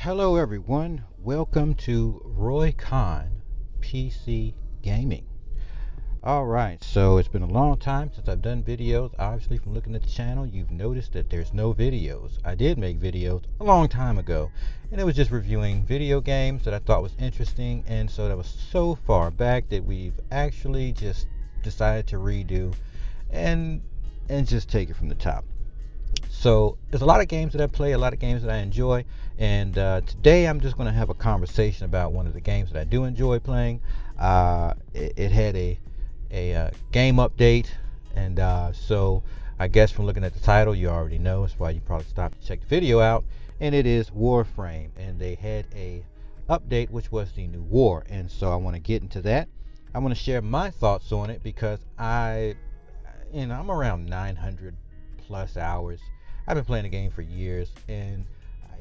Hello everyone, welcome to Roy Khan PC Gaming. Alright, so it's been a long time since I've done videos. Obviously from looking at the channel, you've noticed that there's no videos. I did make videos a long time ago, and it was just reviewing video games that I thought was interesting, and so that was so far back that we've actually just decided to redo and just take it from the top. So there's a lot of games that I play, a lot of games that I enjoy, and today I'm just going to have a conversation about one of the games that I do enjoy playing. It had a game update, and so I guess from looking at the title, you already know. That's why you probably stopped to check the video out. And it is Warframe, and they had a update, which was the new war, and so I want to get into that. I want to share my thoughts on it because I'm around 900 plus hours. I've been playing the game for years, and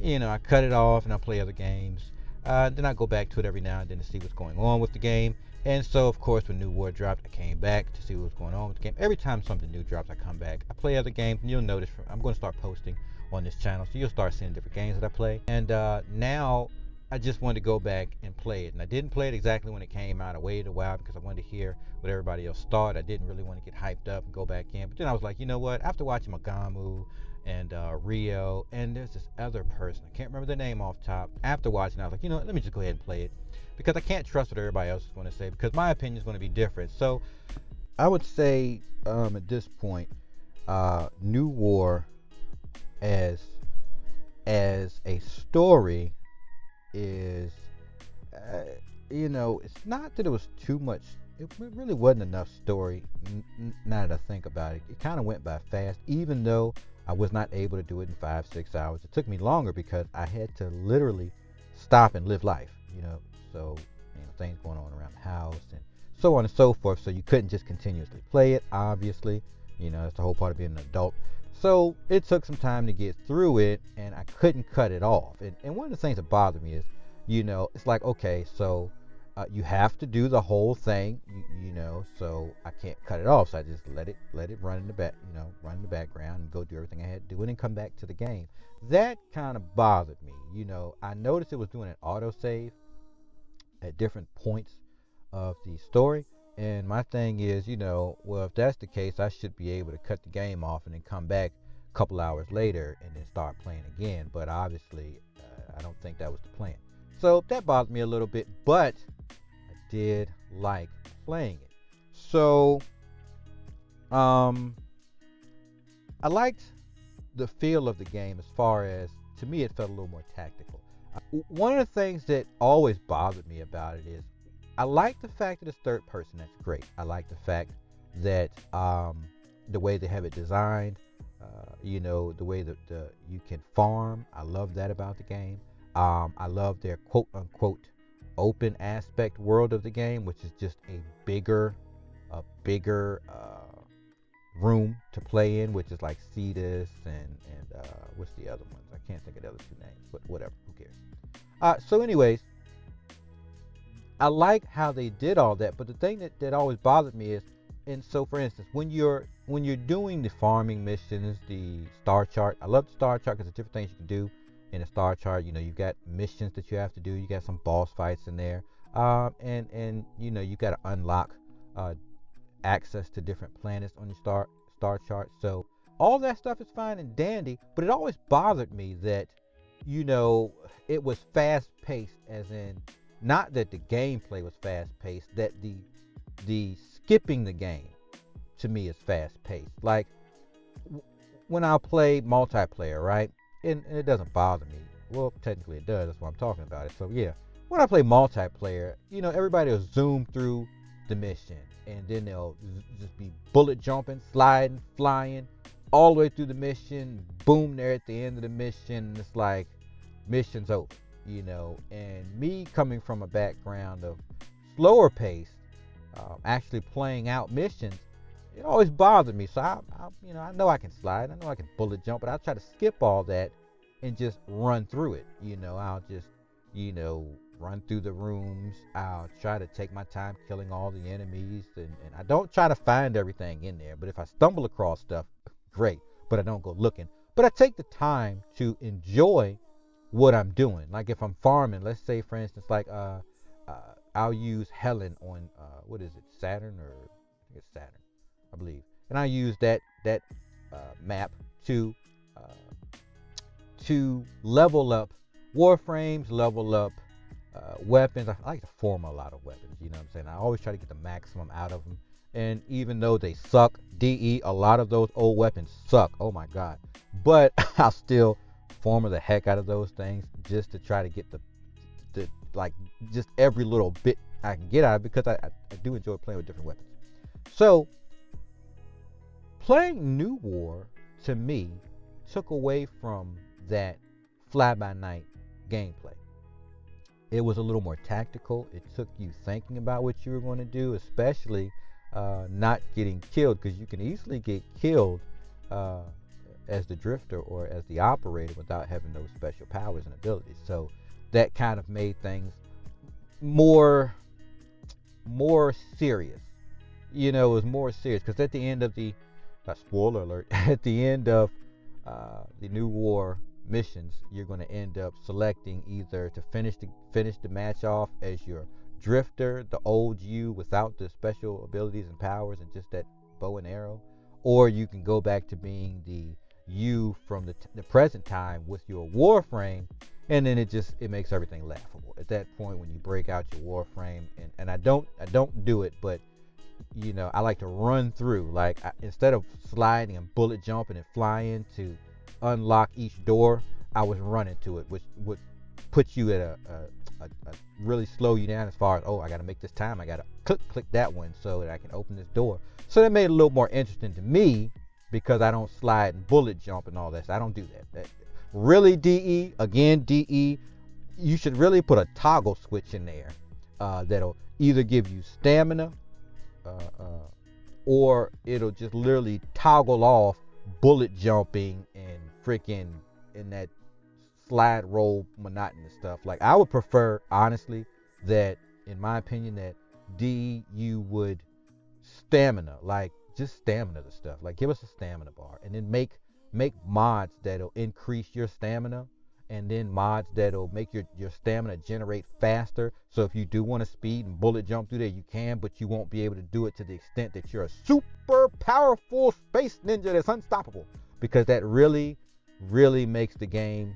I cut it off and I play other games. Then I go back to it every now and then to see what's going on with the game. And so, of course, when New War dropped, I came back to see what was going on with the game. Every time something new drops, I come back. I play other games, and you'll notice I'm going to start posting on this channel, so you'll start seeing different games that I play. And now I just wanted to go back and play it. And I didn't play it exactly when it came out. I waited a while because I wanted to hear what everybody else thought. I didn't really want to get hyped up and go back in. But then I was like, you know what? After watching Magamu and Rio, and there's this other person, I can't remember the name off top. After watching, I was like, you know what? Let me just go ahead and play it, because I can't trust what everybody else is going to say, because my opinion is going to be different. So I would say at this point, New War as a story is, it's not that it was too much. It really wasn't enough story. Now that I think about it, it kind of went by fast, even though I was not able to do it in 5-6 hours. It took me longer because I had to literally stop and live life, so things going on around the house and so on and so forth. So you couldn't just continuously play it, obviously. That's the whole part of being an adult. So it took some time to get through it, and I couldn't cut it off. And one of the things that bothered me is, it's like, okay, so you have to do the whole thing, so I can't cut it off. So I just let it run in the back, run in the background and go do everything I had to do and then come back to the game. That kind of bothered me. I noticed it was doing an autosave at different points of the story. And my thing is, well, if that's the case, I should be able to cut the game off and then come back a couple hours later and then start playing again. But obviously, I don't think that was the plan. So that bothered me a little bit, but I did like playing it. So, I liked the feel of the game as far as, to me, it felt a little more tactical. One of the things that always bothered me about it is, I like the fact that it's third person. That's great. I like the fact that the way they have it designed, the way that you can farm. I love that about the game. I love their quote unquote open aspect world of the game, which is just a bigger room to play in, which is like Cetus and what's the other ones? I can't think of the other two names, but whatever, who cares? So anyways, I like how they did all that, but the thing that always bothered me is, and so for instance, when you're doing the farming missions, the star chart, I love the star chart because there's different things you can do in a star chart. You've got missions that you have to do, you got some boss fights in there, and you got to unlock access to different planets on your star chart. So all that stuff is fine and dandy, but it always bothered me that it was fast paced, as in, not that the gameplay was fast paced, that the skipping the game to me is fast paced. Like when I play multiplayer, right? And it doesn't bother me. Well, technically it does. That's why I'm talking about it. So yeah, when I play multiplayer, everybody will zoom through the mission, and then they'll just be bullet jumping, sliding, flying all the way through the mission. Boom, they're at the end of the mission, and it's like mission's over. And me coming from a background of slower pace, actually playing out missions, it always bothered me. So I know I can slide, I know I can bullet jump, but I try to skip all that and just run through it. I'll just, run through the rooms. I'll try to take my time killing all the enemies, and I don't try to find everything in there. But if I stumble across stuff, great. But I don't go looking. But I take the time to enjoy what I'm doing. Like if I'm farming, let's say for instance, like I'll use Helen on what is it, Saturn, or I think it's Saturn, I believe, and I use that map to uh, to level up Warframes, level up weapons. I like to form a lot of weapons. You know what I'm saying? I always try to get the maximum out of them. And even though they suck, DE, a lot of those old weapons suck. Oh my god! But I'll still form the heck out of those things just to try to get the like just every little bit I can get out of it, because I do enjoy playing with different weapons. So playing New War to me took away from that fly by night gameplay. It was a little more tactical. It took you thinking about what you were going to do, especially not getting killed, because you can easily get killed uh, as the drifter or as the operator without having those special powers and abilities. So that kind of made things more serious. You know, it was more serious because at the end of the spoiler alert, at the end of the New War missions, you're going to end up selecting either to finish the match off as your drifter, the old you without the special abilities and powers and just that bow and arrow, or you can go back to being the you from the present time with your Warframe, and then it makes everything laughable at that point when you break out your Warframe. And I don't do it, but you know, I like to run through. Like instead of sliding and bullet jumping and flying to unlock each door, I was running to it, which would put you at a really slow you down as far as, oh, I got to make this time. I got to click that one so that I can open this door. So that made it a little more interesting to me because I don't slide and bullet jump and all that. So I don't do that. Really, DE, again, DE, you should really put a toggle switch in there that'll either give you stamina or it'll just literally toggle off bullet jumping and freaking in that slide roll monotonous stuff. Like I would prefer, honestly, that in my opinion, that you would stamina, like just stamina the stuff. Like give us a stamina bar, and then make mods that'll increase your stamina, and then mods that'll make your stamina generate faster. So if you do want to speed and bullet jump through there, you can, but you won't be able to do it to the extent that you're a super powerful space ninja that's unstoppable, because that really makes the game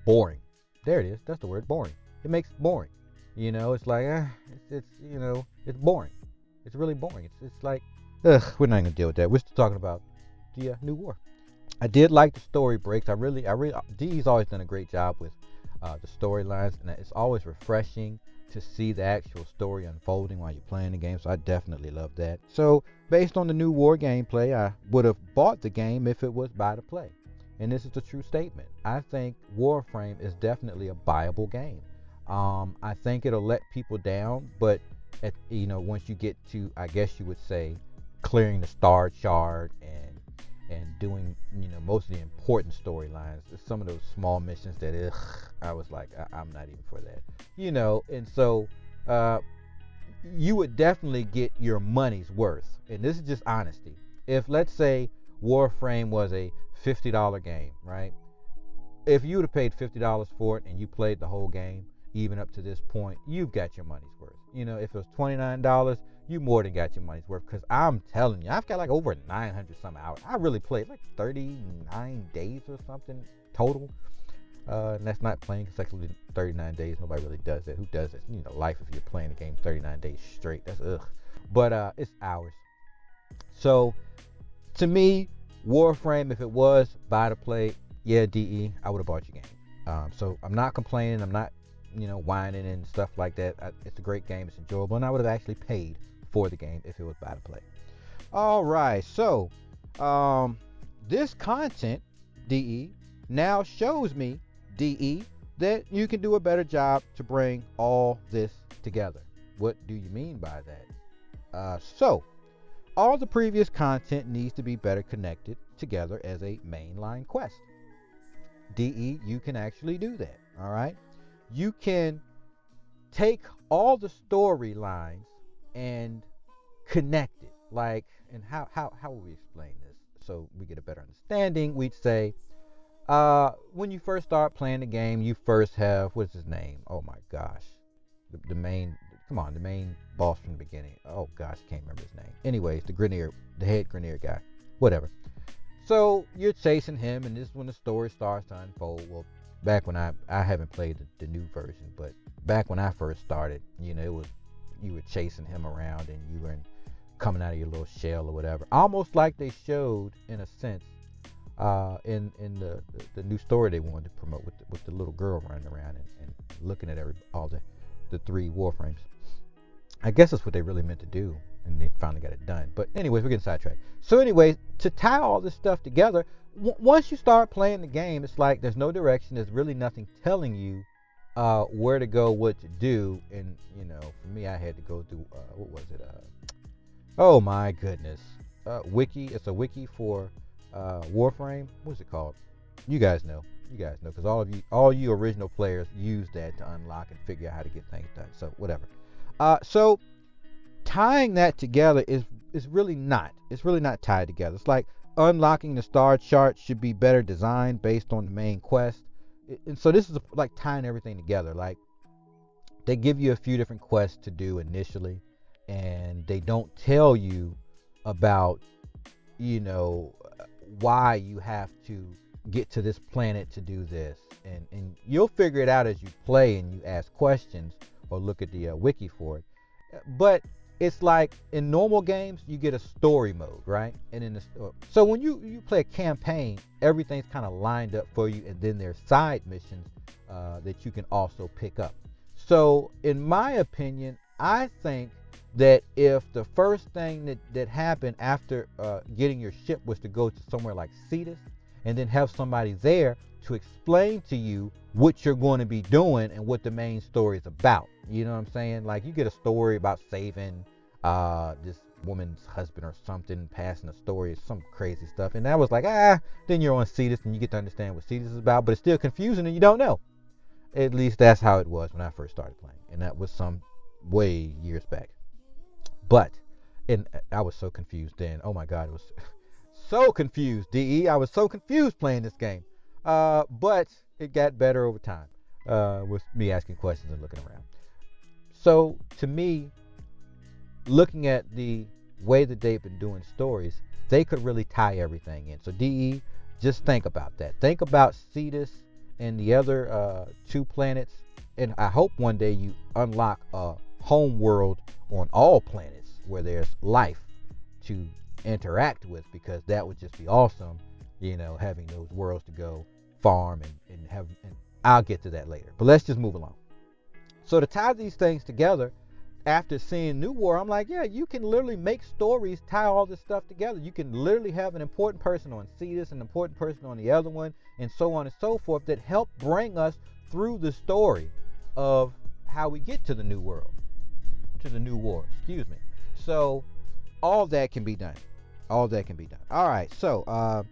boring. There it is. That's the word, boring. It makes it boring. You know, it's like it's you know, it's boring. It's really boring. It's like, we're not gonna deal with that. We're still talking about the New War. I did like the story breaks. I really, Dee's always done a great job with the storylines, and it's always refreshing to see the actual story unfolding while you're playing the game. So I definitely love that. So based on the New War gameplay, I would have bought the game if it was buy to play, and this is a true statement. I think Warframe is definitely a buyable game. I think it'll let people down, but once you get to, I guess you would say, clearing the star shard and doing most of the important storylines, some of those small missions that I was like, I'm not even for that, and so you would definitely get your money's worth. And this is just honesty. If, let's say, Warframe was a $50 game, right? If you would have paid $50 for it and you played the whole game, even up to this point, you've got your money's worth. If it was $29, you more than got your money's worth. Because I'm telling you, I've got like over 900 some hours. I really played like 39 days or something total. And that's not playing consecutively 39 days. Nobody really does that. Who does it? Life if you're playing a game 39 days straight. That's ugh. But it's hours. So to me, Warframe, if it was buy to play, yeah, DE, I would have bought your game. So I'm not complaining. I'm not, whining and stuff like that. It's a great game. It's enjoyable, and I would have actually paid for the game if it was buy to play. All right. So this content, DE, now shows me, DE, that you can do a better job to bring all this together. What do you mean by that? So all the previous content needs to be better connected together as a mainline quest. DE, you can actually do that. All right. You can take all the storylines and connect it. Like, and how would we explain this so we get a better understanding? We'd say, When you first start playing the game, you first have, what's his name? Oh my gosh, the main. Come on, the main boss from the beginning. Oh gosh, can't remember his name. Anyways, the head Grenier guy, whatever. So you're chasing him, and this is when the story starts to unfold. Well, back when I haven't played the new version, but back when I first started, it was you were chasing him around, and you were coming out of your little shell or whatever. Almost like they showed in a sense in the new story they wanted to promote with the little girl running around and looking at all the three Warframes. I guess that's what they really meant to do, and they finally got it done. But anyways, we're getting sidetracked. So anyways, to tie all this stuff together, once you start playing the game, it's like there's no direction. There's really nothing telling you where to go, what to do. And for me, I had to go through what was it? Oh my goodness, wiki. It's a wiki for Warframe. What's it called? You guys know. Because all you original players use that to unlock and figure out how to get things done. So whatever. So tying that together is really not. It's really not tied together. It's like unlocking the star chart should be better designed based on the main quest. And so this is like tying everything together. Like they give you a few different quests to do initially, and they don't tell you about why you have to get to this planet to do this, and you'll figure it out as you play and you ask questions or look at the wiki for it. But it's like in normal games you get a story mode, right? And so when you play a campaign, everything's kind of lined up for you, and then there's side missions that you can also pick up. So in my opinion, I think that if the first thing that happened after getting your ship was to go to somewhere like Cetus and then have somebody there to explain to you what you're going to be doing and what the main story is about. You know what I'm saying? Like you get a story about saving this woman's husband or something, passing a story, some crazy stuff. And that was like, then you're on Cetus and you get to understand what Cetus is about, but it's still confusing and you don't know. At least that's how it was when I first started playing. And that was some way years back. But, and I was so confused then. Oh my God, it was so confused, DE. I was so confused playing this game. But it got better over time with me asking questions and looking around. So, to me, looking at the way that they've been doing stories, they could really tie everything in. So, DE, just think about that. Think about Cetus and the other two planets. And I hope one day you unlock a home world on all planets where there's life to interact with, because that would just be awesome, having those worlds to go farm and have. And I'll get to that later, but let's just move along. So to tie these things together, after seeing New War, I'm like, yeah, you can literally make stories, tie all this stuff together. You can literally have an important person on Cetus, an important person on the other one, and so on and so forth, that help bring us through the story of how we get to the new world, to the new war, excuse me. So all that can be done. All right, so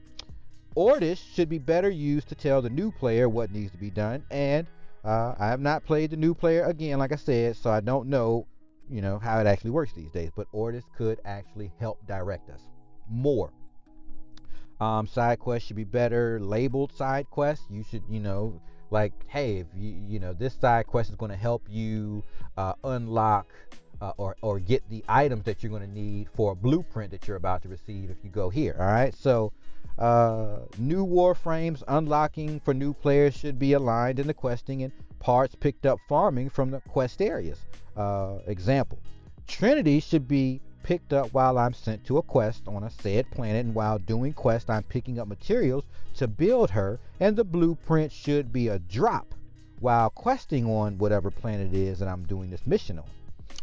Ordis should be better used to tell the new player what needs to be done. And I have not played the new player again, like I said, so I don't know, how it actually works these days. But Ordis could actually help direct us more. Side quests should be better labeled side quests. You should, like, hey, if this side quest is going to help you unlock or get the items that you're going to need for a blueprint that you're about to receive if you go here. All right, so new Warframes unlocking for new players should be aligned in the questing and parts picked up farming from the quest areas. Example, Trinity should be picked up while I'm sent to a quest on a said planet, and while doing quest I'm picking up materials to build her, and the blueprint should be a drop while questing on whatever planet it is that I'm doing this mission on.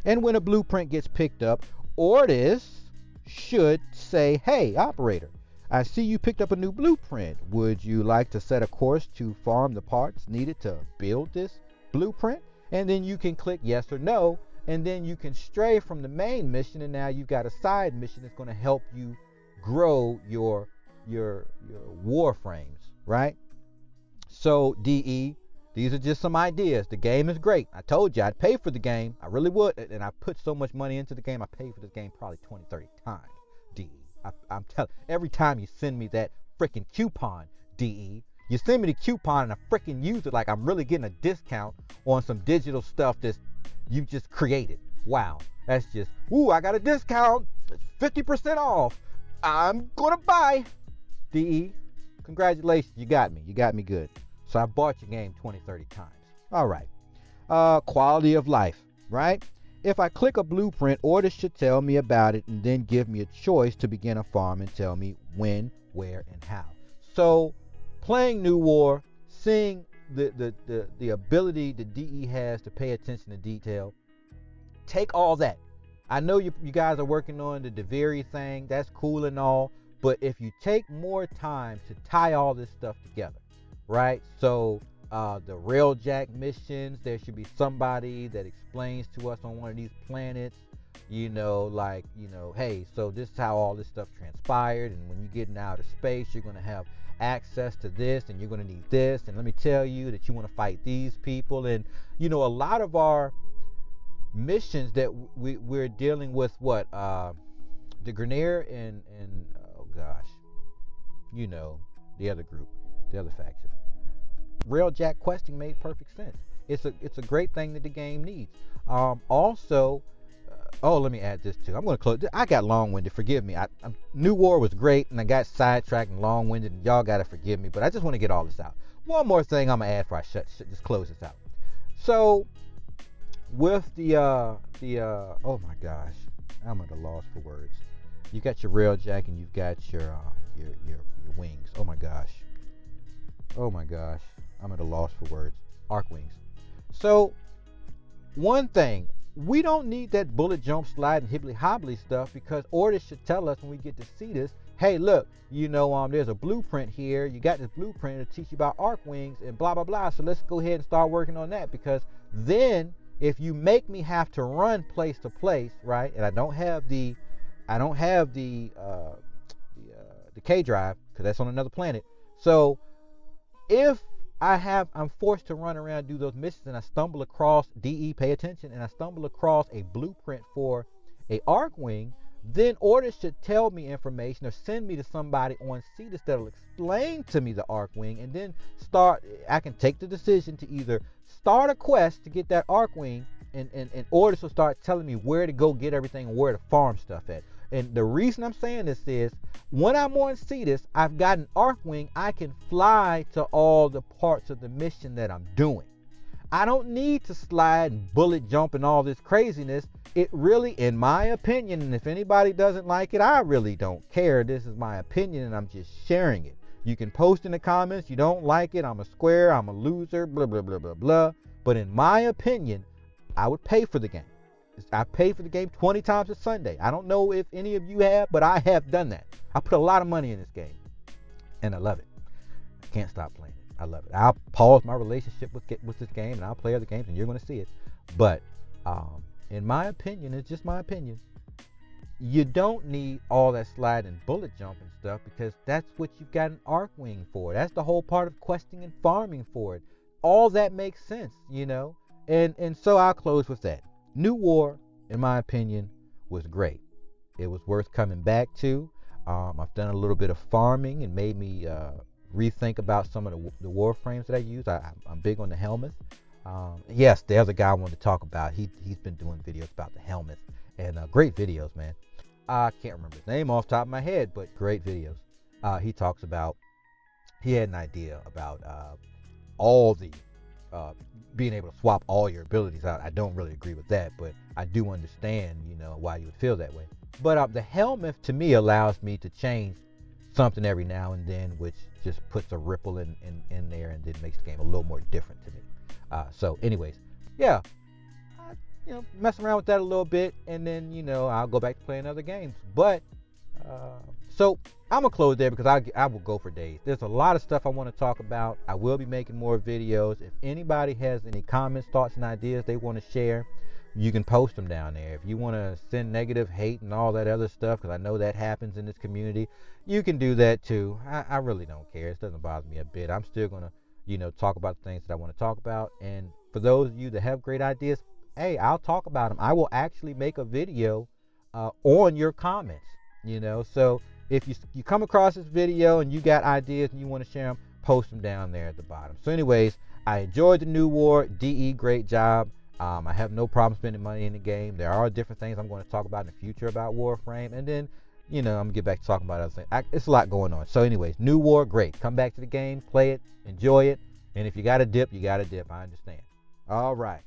And when a blueprint gets picked up, Ordis should say, hey, operator, I see you picked up a new blueprint. Would you like to set a course to farm the parts needed to build this blueprint? And then you can click yes or no, and then you can stray from the main mission, and now you've got a side mission that's going to help you grow your Warframes, right? So DE, these are just some ideas. The game is great. I told you I'd pay for the game. I really would. And I put so much money into the game. I paid for this game probably 20, 30 times, DE. I'm telling, every time you send me that freaking coupon, DE, You send me the coupon and I freaking use it like I'm really getting a discount on some digital stuff that you just created. Wow, that's just, ooh, I got a discount. It's 50% off. I'm gonna buy. DE, congratulations, you got me. You got me good. So I bought your game 20, 30 times. All right. Quality of life, right? If I click a blueprint, orders should tell me about it and then give me a choice to begin a farm and tell me when, where, and how. So playing New War, seeing the ability the DE has to pay attention to detail, take all that. I know you guys are working on the Deviri thing. That's cool and all. But if you take more time to tie all this stuff together, right? So the Railjack missions, there should be somebody that explains to us on one of these planets, like, hey, so this is how all this stuff transpired. And when you get in outer space, you're going to have access to this and you're going to need this. And let me tell you that you want to fight these people. And, a lot of our missions that we're dealing with, the Grenier and oh gosh, the other group, the other faction. Railjack questing made perfect sense. It's a great thing that the game needs. Also, let me add this too. I'm going to close. I got long-winded. Forgive me. New War was great, and I got sidetracked and long-winded, and y'all got to forgive me. But I just want to get all this out. One more thing I'm gonna add before I just close this out. So with the oh my gosh, I'm at a loss for words. You got your Railjack and you've got your wings. Oh my gosh, I'm at a loss for words. Arc wings. So one thing, we don't need that bullet jump slide and hibbly hobbly stuff, because orders should tell us when we get to see this, hey look, there's a blueprint here, you got this blueprint to teach you about arc wings and blah blah blah, so let's go ahead and start working on that. Because then if you make me have to run place to place, right, and I don't have the K drive, because that's on another planet. So if I'm forced to run around and do those missions, and I stumble across DE, pay attention, and I stumble across a blueprint for a arc wing, then orders should tell me information or send me to somebody on Cetus that'll explain to me the arc wing, and then I can take the decision to either start a quest to get that arc wing, and orders will start telling me where to go get everything and where to farm stuff at. And the reason I'm saying this is, when I'm on Cetus, I've got an arc wing. I can fly to all the parts of the mission that I'm doing. I don't need to slide and bullet jump and all this craziness. It really, in my opinion, and if anybody doesn't like it, I really don't care. This is my opinion and I'm just sharing it. You can post in the comments, you don't like it, I'm a square, I'm a loser, blah, blah, blah, blah, blah. But in my opinion, I would pay for the game. I paid for the game 20 times a Sunday. I don't know if any of you have, but I have done that. I put a lot of money in this game, and I love it. I can't stop playing it. I love it. I'll pause my relationship with this game, and I'll play other games, and you're going to see it. But in my opinion, it's just my opinion, you don't need all that slide and bullet jump and stuff, because that's what you've got an arc wing for. That's the whole part of questing and farming for it. All that makes sense, And so I'll close with that. New War, in my opinion, was great. It was worth coming back to. I've done a little bit of farming and made me rethink about some of the Warframes that I use. I'm big on the helmets. Yes, the other guy I wanted to talk about, he's been doing videos about the helmets, and great videos, man. I can't remember his name off the top of my head, but great videos. He had an idea about all the being able to swap all your abilities out. I don't really agree with that, but I do understand, why you would feel that way. But the helmet, to me, allows me to change something every now and then, which just puts a ripple in there, and then makes the game a little more different to me. So anyways, yeah, mess around with that a little bit, and then, I'll go back to playing other games. But so I'm gonna close there, because I will go for days. There's a lot of stuff I want to talk about. I will be making more videos. If anybody has any comments, thoughts, and ideas they want to share, you can post them down there. If you want to send negative hate and all that other stuff, because I know that happens in this community, you can do that too. I really don't care. It doesn't bother me a bit. I'm still gonna talk about the things that I want to talk about. And for those of you that have great ideas, hey, I'll talk about them. I will actually make a video on your comments. So if you come across this video and you got ideas and you want to share them, post them down there at the bottom. So anyways, I enjoyed the new war. DE, great job. I have no problem spending money in the game. There are different things I'm going to talk about in the future about Warframe, and then I'm gonna get back to talking about other things. It's a lot going on. So anyways, new war, great. Come back to the game, play it, enjoy it, and if you got to dip, you got to dip. I understand. All right.